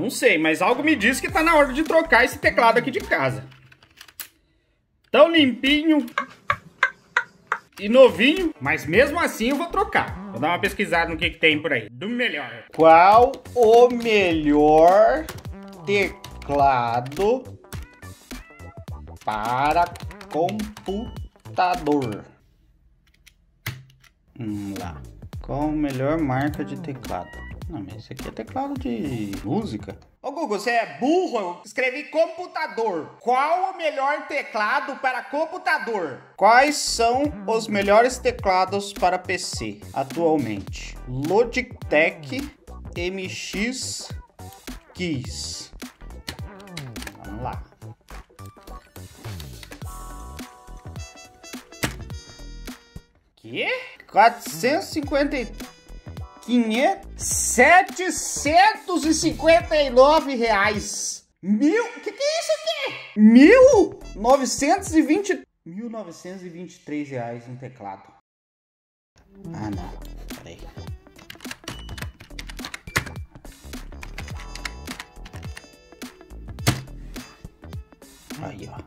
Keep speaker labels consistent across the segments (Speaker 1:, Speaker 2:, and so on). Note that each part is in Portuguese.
Speaker 1: Não sei, mas algo me diz que tá na hora de trocar esse teclado aqui de casa. Tão limpinho e novinho, mas mesmo assim eu vou trocar. Vou dar uma pesquisada no que tem por aí. Do melhor. Qual o melhor teclado para computador? Vamos lá. Qual a melhor marca de teclado? Não, mas esse aqui é teclado de música. Ô Google, você é burro? Eu escrevi computador. Qual o melhor teclado para computador? Quais são os melhores teclados para PC atualmente? Logitech MX Keys. Vamos lá. Que? 759 reais. Que é isso aqui? 1923 reais um teclado. Ah, não. Peraí. Aí, ó.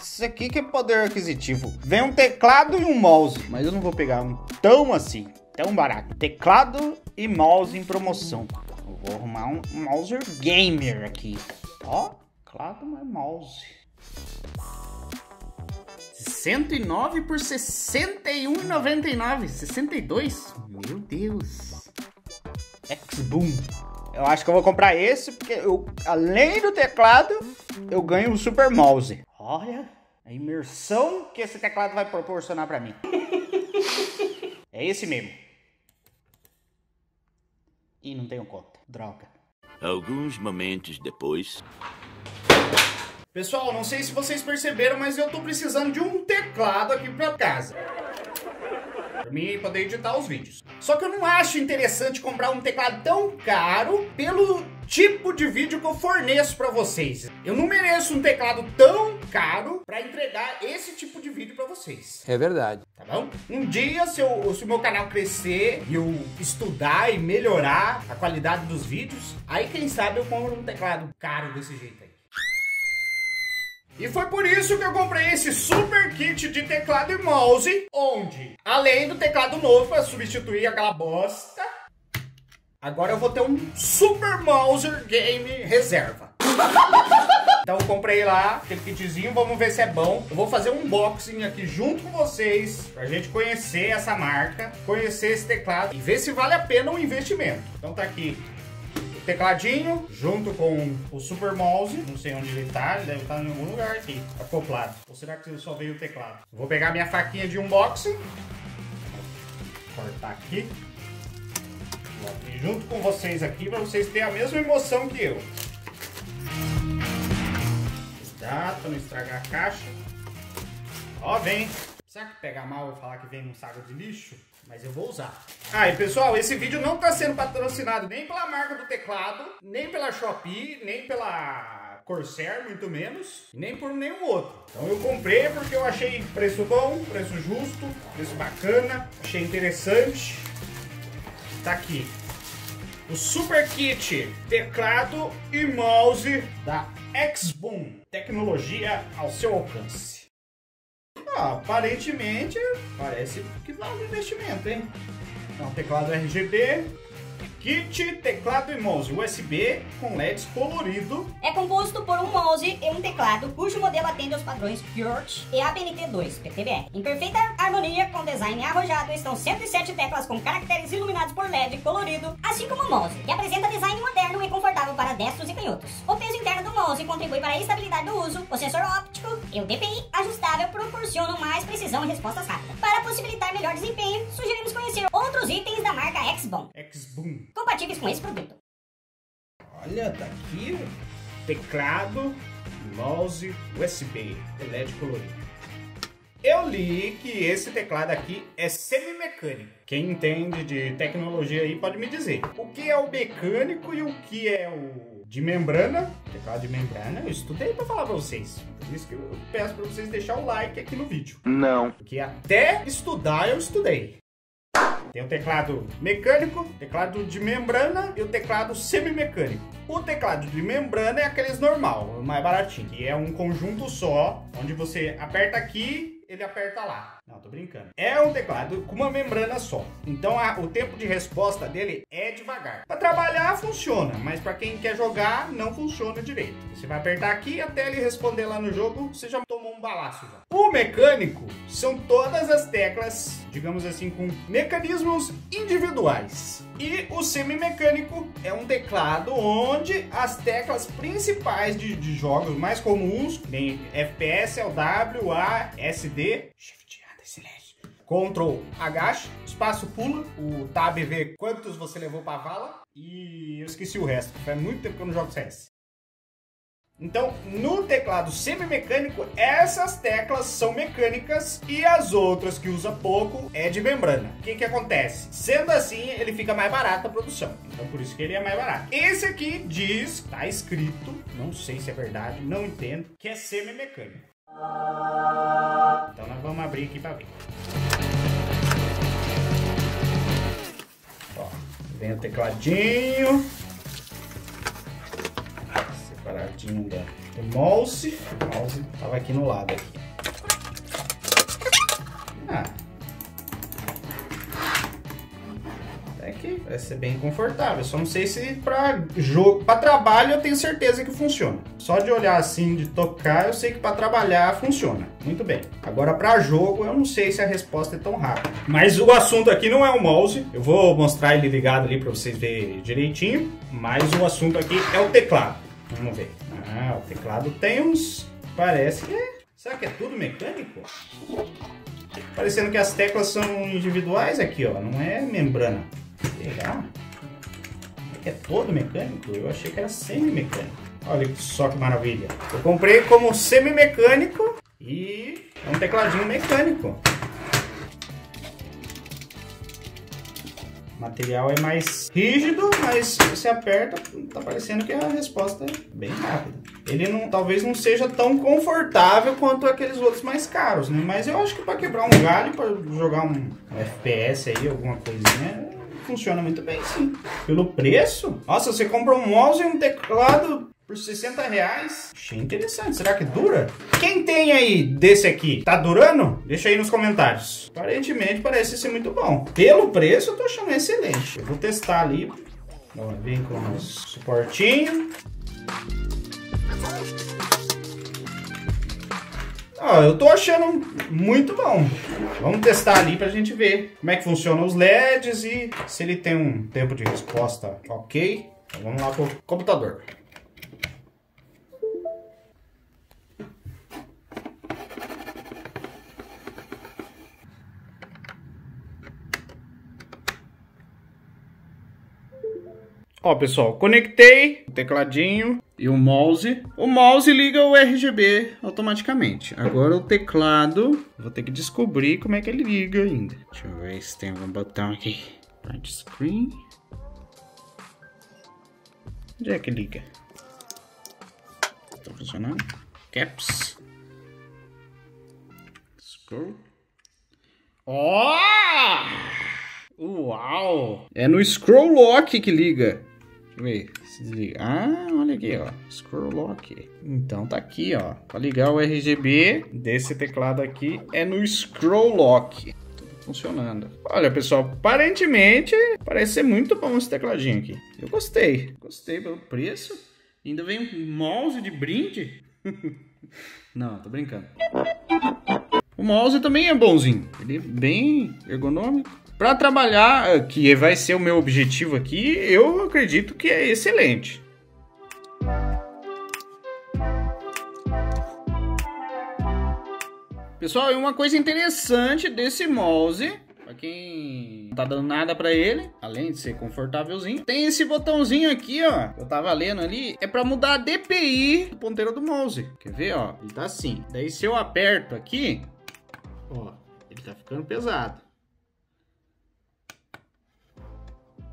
Speaker 1: Isso aqui que é poder aquisitivo. Vem um teclado e um mouse, mas eu não vou pegar um tão assim, tão barato. Teclado e mouse em promoção. Eu vou arrumar um mouse gamer aqui. Ó, teclado mais mouse. 109 por 61,99. 62? Meu Deus. X-Boom. Eu acho que eu vou comprar esse, porque além do teclado, eu ganho um super mouse. Olha a imersão que esse teclado vai proporcionar pra mim. É esse mesmo. Ih, não tenho conta. Droga.
Speaker 2: Alguns momentos depois...
Speaker 1: Pessoal, não sei se vocês perceberam, mas eu tô precisando de um teclado aqui pra casa. Pra mim poder editar os vídeos. Só que eu não acho interessante comprar um teclado tão caro pelo tipo de vídeo que eu forneço pra vocês. Eu não mereço um teclado tão caro pra entregar esse tipo de vídeo pra vocês.
Speaker 3: É verdade.
Speaker 1: Tá bom? Um dia, se o meu canal crescer e eu estudar e melhorar a qualidade dos vídeos, aí quem sabe eu compro um teclado caro desse jeito aí. E foi por isso que eu comprei esse super kit de teclado e mouse, onde, além do teclado novo para substituir aquela bosta, agora eu vou ter um super mouse game reserva. Então eu comprei lá, aquele kitzinho, vamos ver se é bom. Eu vou fazer um unboxing aqui junto com vocês, pra gente conhecer essa marca, conhecer esse teclado e ver se vale a pena o investimento. Então tá aqui tecladinho, junto com o super mouse. Não sei onde ele tá, ele deve estar em algum lugar aqui, acoplado. Ou será que só veio o teclado? Vou pegar minha faquinha de unboxing, vou cortar aqui, vou abrir junto com vocês aqui, para vocês terem a mesma emoção que eu. Cuidado pra não estragar a caixa. Ó, vem. Será que pegar mal eu falar que vem num saco de lixo? Mas eu vou usar. Ah, e pessoal, esse vídeo não tá sendo patrocinado nem pela marca do teclado, nem pela Shopee, nem pela Corsair, muito menos, e nem por nenhum outro. Então eu comprei porque eu achei preço bom, preço justo, preço bacana, achei interessante. Tá aqui o super kit teclado e mouse da X-Boom, tecnologia ao seu alcance. Aparentemente, parece que vale investimento, hein? Então, teclado RGB, kit, teclado e mouse USB com LEDs colorido.
Speaker 4: É composto por um mouse e um teclado, cujo modelo atende aos padrões Pure e ABNT2 PTBR. Em perfeita harmonia com design arrojado estão 107 teclas com caracteres iluminados por LED colorido, assim como o mouse, que apresenta design moderno e confortável para destros e canhotos. O peso interno do mouse contribui para a estabilidade do uso, o sensor óptico e o DPI ajustável proporcionam mais precisão e respostas rápidas. Para possibilitar melhor desempenho, sugerimos conhecer outros itens da marca X-Boom, compatíveis com esse produto.
Speaker 1: Olha, tá aqui o teclado, mouse, USB, LED colorido. Eu li que esse teclado aqui é semi-mecânico. Quem entende de tecnologia aí pode me dizer. O que é o mecânico e o que é o de membrana? Teclado de membrana, eu estudei pra falar pra vocês. Por isso que eu peço pra vocês deixar o like aqui no vídeo.
Speaker 2: Não.
Speaker 1: Porque até estudar eu estudei. Tem o teclado mecânico, teclado de membrana e o teclado semimecânico. O teclado de membrana é aqueles normal, mais baratinho, que é um conjunto só, onde você aperta aqui, ele aperta lá. Não, tô brincando. É um teclado com uma membrana só. Então o tempo de resposta dele é devagar. Para trabalhar funciona, mas para quem quer jogar não funciona direito. Você vai apertar aqui até ele responder lá no jogo, você já tomou um balaço já. O mecânico são todas as teclas, digamos assim, com mecanismos individuais. E o semimecânico é um teclado onde as teclas principais de jogos mais comuns, nem FPS, LW, A, SD, Shift, A, silêncio, Ctrl, agacha, espaço pula, o Tab vê quantos você levou pra vala e eu esqueci o resto, faz muito tempo que eu não jogo CS. Então, no teclado semimecânico, essas teclas são mecânicas e as outras que usa pouco é de membrana. O que acontece? Sendo assim, ele fica mais barato a produção. Então, por isso que ele é mais barato. Esse aqui diz, tá escrito, não sei se é verdade, não entendo, que é semimecânico. Então, nós vamos abrir aqui para ver. Ó, vem o tecladinho. Separadinho do mouse. O mouse tava aqui no lado aqui. Até que vai ser bem confortável. Só não sei se para jogo, para trabalho eu tenho certeza que funciona. Só de olhar assim, de tocar, eu sei que para trabalhar funciona. Muito bem. Agora para jogo eu não sei se a resposta é tão rápida. Mas o assunto aqui não é o mouse. Eu vou mostrar ele ligado ali para vocês verem direitinho. Mas o assunto aqui é o teclado. Vamos ver. O teclado tem uns... Parece que é... Será que é tudo mecânico? Parecendo que as teclas são individuais aqui, ó. Não é membrana. Legal. É que é todo mecânico? Eu achei que era semi-mecânico. Olha só que maravilha. Eu comprei como semi-mecânico e é um tecladinho mecânico. O material é mais rígido, mas você aperta, tá parecendo que a resposta é bem rápida. Ele não, talvez não seja tão confortável quanto aqueles outros mais caros, né? Mas eu acho que para quebrar um galho, para jogar um FPS aí, alguma coisinha, funciona muito bem, sim. Pelo preço, nossa, você compra um mouse e um teclado por R$60. Achei interessante. Será que dura? Quem tem aí desse aqui? Tá durando? Deixa aí nos comentários. Aparentemente parece ser muito bom. Pelo preço eu tô achando excelente. Eu vou testar ali. Ó, vem com o suportinho. Ó, eu tô achando muito bom. Vamos testar ali pra gente ver como é que funcionam os LEDs e se ele tem um tempo de resposta ok. Então vamos lá pro computador. Ó, pessoal, conectei o tecladinho e o mouse. O mouse liga o RGB automaticamente. Agora o teclado, vou ter que descobrir como é que ele liga ainda. Deixa eu ver se tem algum botão aqui. Print screen. Onde é que liga? Tá funcionando? Caps. Scroll. Ó! Uau! É no Scroll Lock que liga. Deixa eu ver se desliga. Ah, olha aqui, ó. Scroll Lock. Então tá aqui, ó. Para ligar o RGB desse teclado aqui é no Scroll Lock. Tudo funcionando. Olha, pessoal, aparentemente parece ser muito bom esse tecladinho aqui. Eu gostei. Gostei pelo preço. Ainda vem um mouse de brinde. Não, tô brincando. O mouse também é bonzinho. Ele é bem ergonômico. Para trabalhar, que vai ser o meu objetivo aqui, eu acredito que é excelente. Pessoal, e uma coisa interessante desse mouse, para quem não tá dando nada para ele, além de ser confortávelzinho, tem esse botãozinho aqui, ó. Eu tava lendo ali, é para mudar a DPI do ponteiro do mouse. Quer ver, ó? Ele tá assim. Daí se eu aperto aqui, ó, ele tá ficando pesado.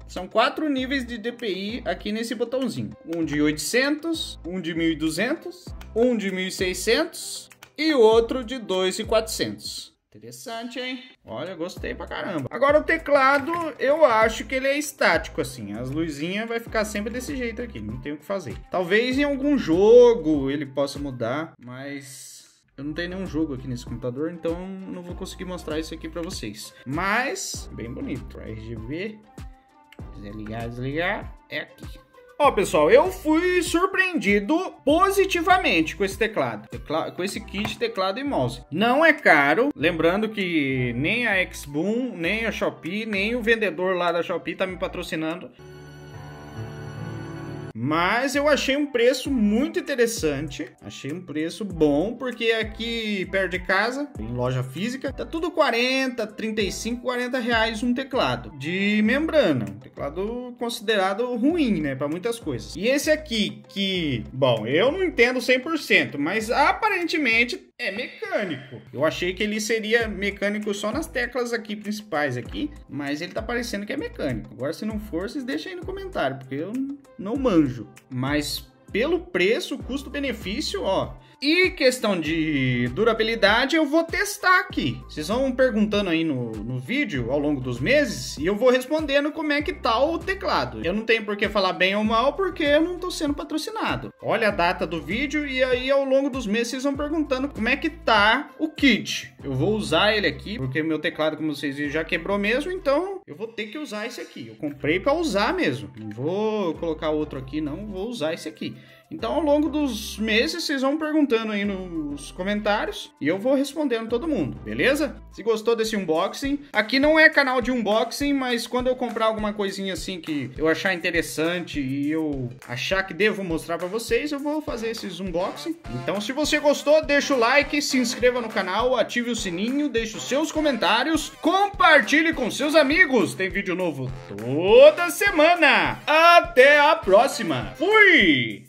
Speaker 1: São 4 níveis de DPI aqui nesse botãozinho. Um de 800, um de 1200, um de 1600 e outro de 2400. Interessante, hein? Olha, gostei pra caramba. Agora o teclado, eu acho que ele é estático, assim. As luzinhas vai ficar sempre desse jeito aqui, não tem o que fazer. Talvez em algum jogo ele possa mudar, mas eu não tenho nenhum jogo aqui nesse computador, então não vou conseguir mostrar isso aqui pra vocês. Mas, bem bonito. RGB, quiser ligar, desligar, é aqui. Ó, pessoal, eu fui surpreendido positivamente com esse teclado, com esse kit teclado e mouse. Não é caro, lembrando que nem a Xboom, nem a Shopee, nem o vendedor lá da Shopee tá me patrocinando. Mas eu achei um preço muito interessante, achei um preço bom, porque aqui perto de casa, em loja física, tá tudo 40, 35, 40 reais um teclado de membrana, um teclado considerado ruim, né, para muitas coisas. E esse aqui, que, bom, eu não entendo 100%, mas aparentemente é mecânico. Eu achei que ele seria mecânico só nas teclas aqui principais aqui, mas ele tá parecendo que é mecânico. Agora, se não for, vocês deixem aí no comentário, porque eu não manjo. Mas pelo preço, custo-benefício, ó. E questão de durabilidade, eu vou testar aqui. Vocês vão perguntando aí no vídeo ao longo dos meses e eu vou respondendo como é que tá o teclado. Eu não tenho por que falar bem ou mal porque eu não tô sendo patrocinado. Olha a data do vídeo e aí ao longo dos meses vocês vão perguntando como é que tá o kit. Eu vou usar ele aqui porque meu teclado, como vocês viram, já quebrou mesmo, então eu vou ter que usar esse aqui. Eu comprei para usar mesmo. Não vou colocar outro aqui, não. Vou usar esse aqui. Então, ao longo dos meses, vocês vão perguntando aí nos comentários e eu vou respondendo todo mundo, beleza? Se gostou desse unboxing, aqui não é canal de unboxing, mas quando eu comprar alguma coisinha assim que eu achar interessante e eu achar que devo mostrar pra vocês, eu vou fazer esses unboxing. Então, se você gostou, deixa o like, se inscreva no canal, ative o sininho, deixe os seus comentários, compartilhe com seus amigos. Tem vídeo novo toda semana. Até a próxima. Fui!